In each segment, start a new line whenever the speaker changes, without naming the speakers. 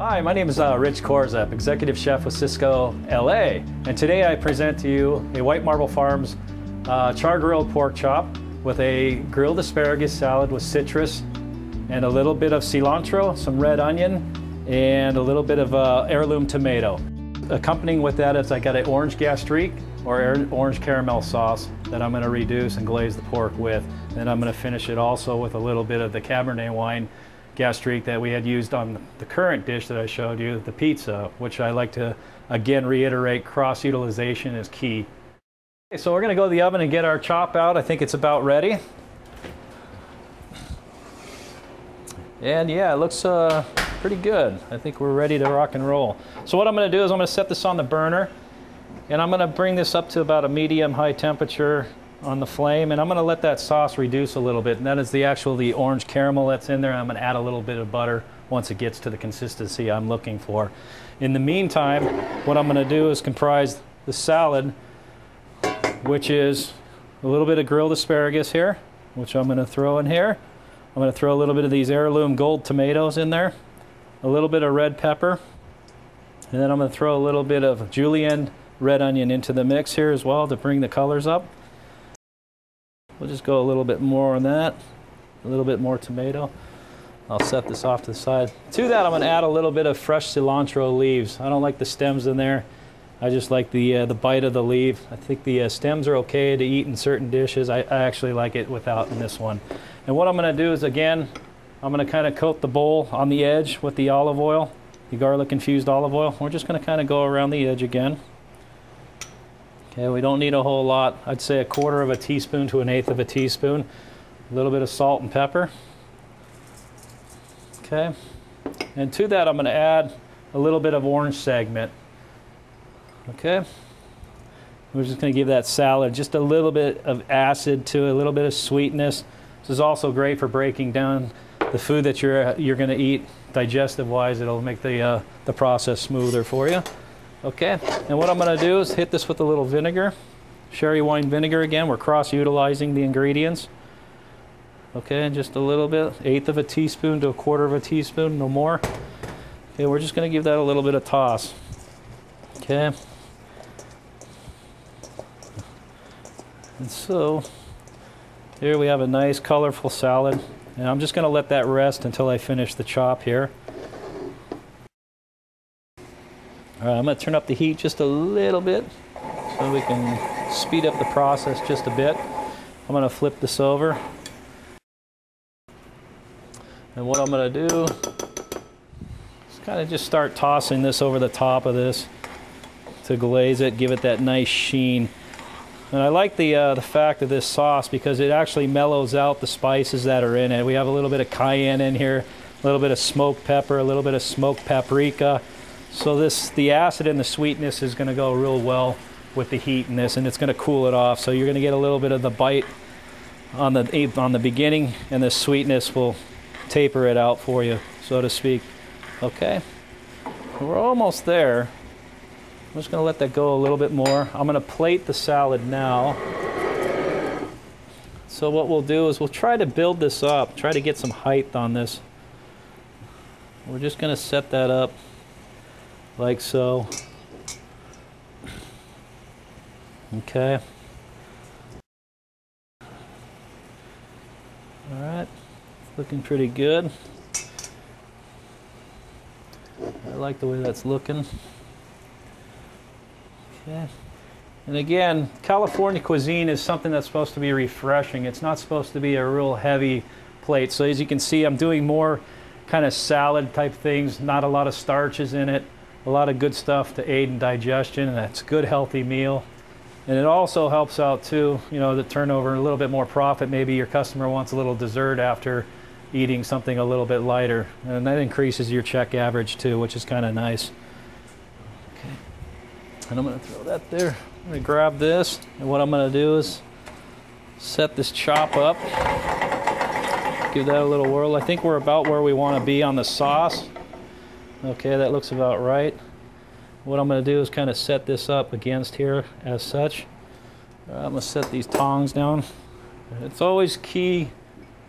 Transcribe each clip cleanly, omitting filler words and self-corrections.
Hi, my name is Rich Korzep, Executive Chef with Cisco LA, and today I present to you a White Marble Farms char-grilled pork chop with a grilled asparagus salad with citrus and a little bit of cilantro, some red onion, and a little bit of heirloom tomato. Accompanying with that is I got an orange gastrique or orange caramel sauce that I'm going to reduce and glaze the pork with. Then I'm going to finish it also with a little bit of the Cabernet wine gastrique that we had used on the current dish that I showed you, the pizza, which I like to again reiterate, cross-utilization is key. Okay, so we're going to go to the oven and get our chop out. I think it's about ready. And yeah, it looks pretty good. I think we're ready to rock and roll. So what I'm going to do is I'm going to set this on the burner, and I'm going to bring this up to about a medium-high temperature on the flame, and I'm going to let that sauce reduce a little bit, and that is the orange caramel that's in there. I'm going to add a little bit of butter once it gets to the consistency I'm looking for. In the meantime, what I'm going to do is comprise the salad, which is a little bit of grilled asparagus here, which I'm going to throw in here. I'm going to throw a little bit of these heirloom gold tomatoes in there, a little bit of red pepper, and then I'm going to throw a little bit of julienne red onion into the mix here as well to bring the colors up. We'll just go a little bit more on that, a little bit more tomato. I'll set this off to the side. To that, I'm going to add a little bit of fresh cilantro leaves. I don't like the stems in there. I just like the bite of the leaf. I think the stems are okay to eat in certain dishes. I actually like it without in this one. And what I'm going to do is, again, I'm going to kind of coat the bowl on the edge with the olive oil, the garlic infused olive oil. We're just going to kind of go around the edge again. Okay, we don't need a whole lot. I'd say 1/4 of a teaspoon to 1/8 of a teaspoon. A little bit of salt and pepper. Okay, and to that I'm going to add a little bit of orange segment. Okay, we're just going to give that salad just a little bit of acid to it, a little bit of sweetness. This is also great for breaking down the food that you're going to eat digestive-wise. It'll make the process smoother for you. Okay, and what I'm going to do is hit this with a little vinegar, sherry wine vinegar again. We're cross-utilizing the ingredients. Okay, and just a little bit, 1/8 of a teaspoon to 1/4 of a teaspoon, no more. Okay, we're just going to give that a little bit of toss. Okay. And so, here we have a nice colorful salad. And I'm just going to let that rest until I finish the chop here. All right, I'm going to turn up the heat just a little bit so we can speed up the process just a bit. I'm going to flip this over. And what I'm going to do is kind of just start tossing this over the top of this to glaze it, give it that nice sheen. And I like the fact of this sauce because it actually mellows out the spices that are in it. We have a little bit of cayenne in here, a little bit of smoked pepper, a little bit of smoked paprika. So the acid and the sweetness is going to go real well with the heat in this, and it's going to cool it off. So you're going to get a little bit of the bite on the beginning, and the sweetness will taper it out for you, so to speak. Okay, we're almost there. I'm just going to let that go a little bit more. I'm going to plate the salad now. So what we'll do is we'll try to build this up, try to get some height on this. We're just going to set that up like so. Okay. All right, looking pretty good. I like the way that's looking. Okay. And again, California cuisine is something that's supposed to be refreshing. It's not supposed to be a real heavy plate. So as you can see, I'm doing more kind of salad type things, not a lot of starches in it. A lot of good stuff to aid in digestion, and that's a good healthy meal. And it also helps out too, you know, the turnover, a little bit more profit. Maybe your customer wants a little dessert after eating something a little bit lighter, and that increases your check average too, which is kind of nice. Okay, and I'm going to throw that there. I'm going to grab this, and what I'm going to do is set this chop up, give that a little whirl. I think we're about where we want to be on the sauce. Okay, that looks about right. What I'm going to do is kind of set this up against here as such. I'm going to set these tongs down. It's always key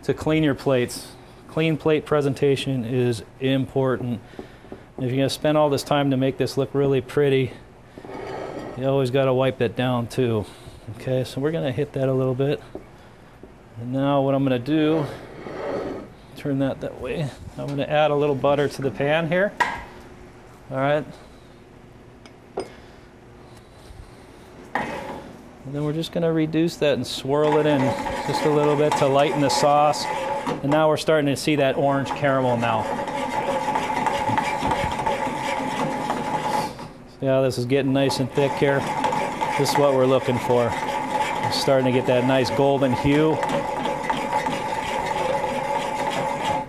to clean your plates. Clean plate presentation is important. If you're going to spend all this time to make this look really pretty, you always got to wipe it down too. Okay, so we're going to hit that a little bit. And now what I'm going to do, turn that way. I'm going to add a little butter to the pan here. All right. And then we're just going to reduce that and swirl it in just a little bit to lighten the sauce. And now we're starting to see that orange caramel now. Yeah, this is getting nice and thick here. This is what we're looking for. We're starting to get that nice golden hue.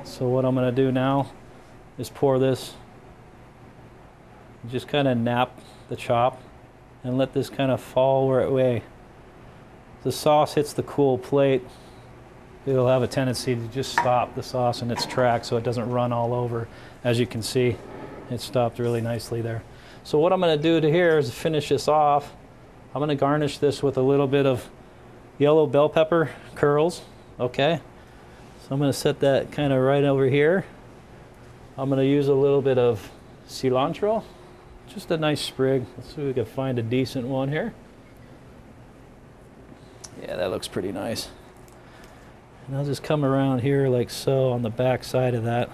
So what I'm going to do now is pour this, just kind of nap the chop and let this kind of fall where it may. The sauce hits the cool plate, it'll have a tendency to just stop the sauce in its tracks so it doesn't run all over. As you can see, it stopped really nicely there. So what I'm going to do to here is finish this off. I'm going to garnish this with a little bit of yellow bell pepper curls. Okay, so I'm going to set that kind of right over here. I'm going to use a little bit of cilantro, just a nice sprig. Let's see if we can find a decent one here. Yeah, that looks pretty nice. And I'll just come around here like so on the back side of that.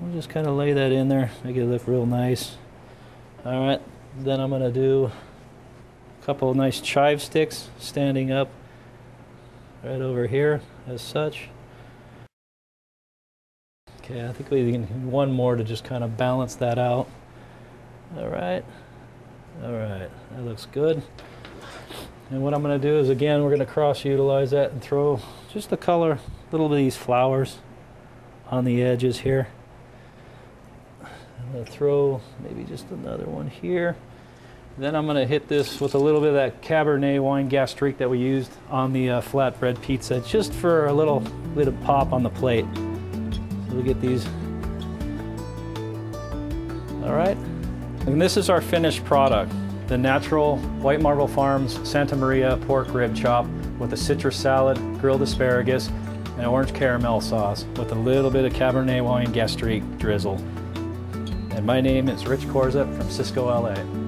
We'll just kind of lay that in there, make it look real nice. All right, then I'm going to do a couple of nice chive sticks standing up right over here as such. Okay, I think we can one more to just kind of balance that out. All right, that looks good. And what I'm going to do is, again, we're going to cross-utilize that and throw just the color, little bit of these flowers on the edges here. I'm going to throw maybe just another one here. Then I'm going to hit this with a little bit of that Cabernet wine gastrique that we used on the flatbread pizza, just for a little bit of pop on the plate. So we get these. All right. And this is our finished product. The natural White Marble Farms Santa Maria pork rib chop with a citrus salad, grilled asparagus, and orange caramel sauce with a little bit of Cabernet wine gastrique drizzle. And my name is Rich Korzep from Cisco, LA.